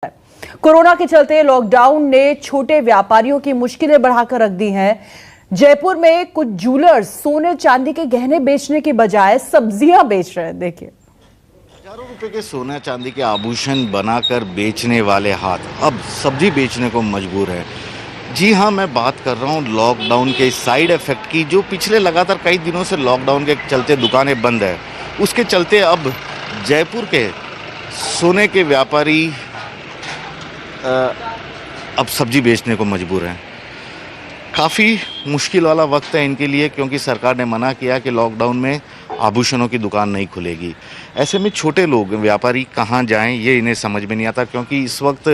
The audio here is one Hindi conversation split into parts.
कोरोना के चलते लॉकडाउन ने छोटे व्यापारियों की मुश्किलें बढ़ाकर रख दी हैं। जयपुर में कुछ ज्वेलर्स सोने चांदी के गहने बेचने की बजाय सब्जियां बेच रहे हैं। देखिए, हजारों रुपए के सोना चांदी के आभूषण बनाकर बेचने वाले हाथ अब सब्जी बेचने को मजबूर है। जी हाँ, मैं बात कर रहा हूँ लॉकडाउन के साइड इफेक्ट की, जो पिछले लगातार कई दिनों से लॉकडाउन के चलते दुकानें बंद है। उसके चलते अब जयपुर के सोने के व्यापारी अब सब्जी बेचने को मजबूर हैं। काफ़ी मुश्किल वाला वक्त है इनके लिए, क्योंकि सरकार ने मना किया कि लॉकडाउन में आभूषणों की दुकान नहीं खुलेगी। ऐसे में छोटे लोग व्यापारी कहाँ जाएं, ये इन्हें समझ में नहीं आता, क्योंकि इस वक्त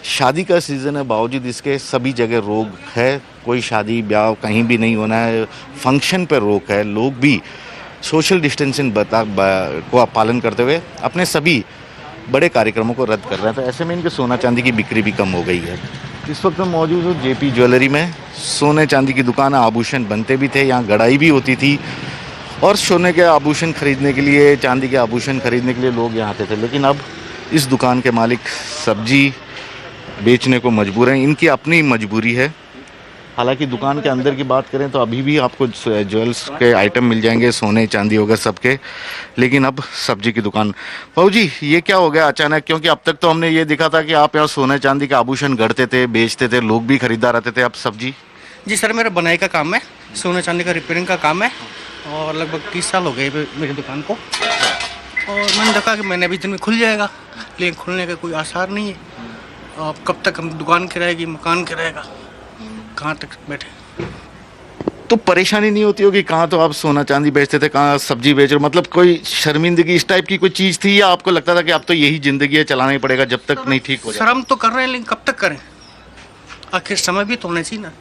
शादी का सीज़न है। बावजूद इसके सभी जगह रोक है, कोई शादी ब्याह कहीं भी नहीं होना है, फंक्शन पर रोक है। लोग भी सोशल डिस्टेंसिंग को पालन करते हुए अपने सभी बड़े कार्यक्रमों को रद्द कर रहे हैं। तो ऐसे में इनके सोना चांदी की बिक्री भी कम हो गई है। इस वक्त मैं मौजूद हूँ जेपी ज्वेलरी में। सोने चांदी की दुकान, आभूषण बनते भी थे, यहाँ गड़ाई भी होती थी और सोने के आभूषण खरीदने के लिए, चांदी के आभूषण खरीदने के लिए लोग यहाँ आते थे। लेकिन अब इस दुकान के मालिक सब्जी बेचने को मजबूर हैं। इनकी अपनी मजबूरी है। हालांकि दुकान के अंदर की बात करें तो अभी भी आपको ज्वेल्स के आइटम मिल जाएंगे, सोने चांदी वगैरह सबके। लेकिन अब सब्जी की दुकान। बाबू जी, ये क्या हो गया अचानक? क्योंकि अब तक तो हमने ये देखा था कि आप यहाँ सोने चांदी के आभूषण गढ़ते थे, बेचते थे, लोग भी खरीदार आते थे। अब सब्जी? जी सर, मेरा बनाई का काम है, सोने चांदी का रिपेयरिंग का काम है और लगभग 30 साल हो गए मेरी दुकान को। और मैंने देखा कि मैंने अभी दिन में खुल जाएगा, लेकिन खुलने का कोई आसार नहीं है। अब कब तक हम दुकान किराएगी, मकान किराएगा, कहाँ तक बैठे? तो परेशानी नहीं होती होगी? कहाँ तो आप सोना चांदी बेचते थे, कहाँ सब्जी बेच रहे हो? मतलब कोई शर्मिंदगी इस टाइप की कोई चीज़ थी, या आपको लगता था कि अब तो यही ज़िंदगी है, चलाना ही पड़ेगा जब तक नहीं ठीक हो जाए? शर्म तो कर रहे हैं, लेकिन कब तक करें? आखिर समय भी तो होना चाहिए ना।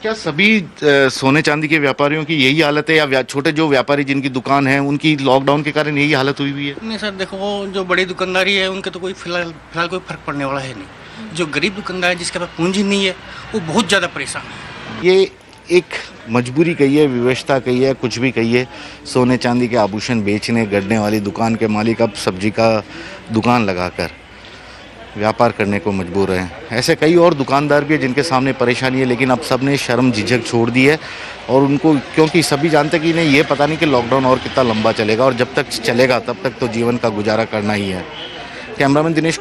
क्या सभी सोने चांदी के व्यापारियों की यही हालत है, या छोटे जो व्यापारी जिनकी दुकान है उनकी लॉकडाउन के कारण यही हालत हुई हुई है? नहीं सर, देखो, वो जो बड़ी दुकानदारी है उनके तो कोई फिलहाल कोई फर्क पड़ने वाला है नहीं। जो गरीब दुकानदार है, जिसके पास पूंजी नहीं है, वो बहुत ज़्यादा परेशान है। ये एक मजबूरी कहिए, विवशता कहिए, कुछ भी कहिए, सोने चांदी के आभूषण बेचने गढ़ने वाली दुकान के मालिक अब सब्जी का दुकान लगाकर व्यापार करने को मजबूर हैं। ऐसे कई और दुकानदार भी हैं जिनके सामने परेशानी है, लेकिन अब सब ने शर्म झिझक छोड़ दी है। और उनको, क्योंकि सभी जानते कि इन्हें ये पता नहीं कि लॉकडाउन और कितना लंबा चलेगा, और जब तक चलेगा तब तक तो जीवन का गुजारा करना ही है। कैमरामैन दिनेश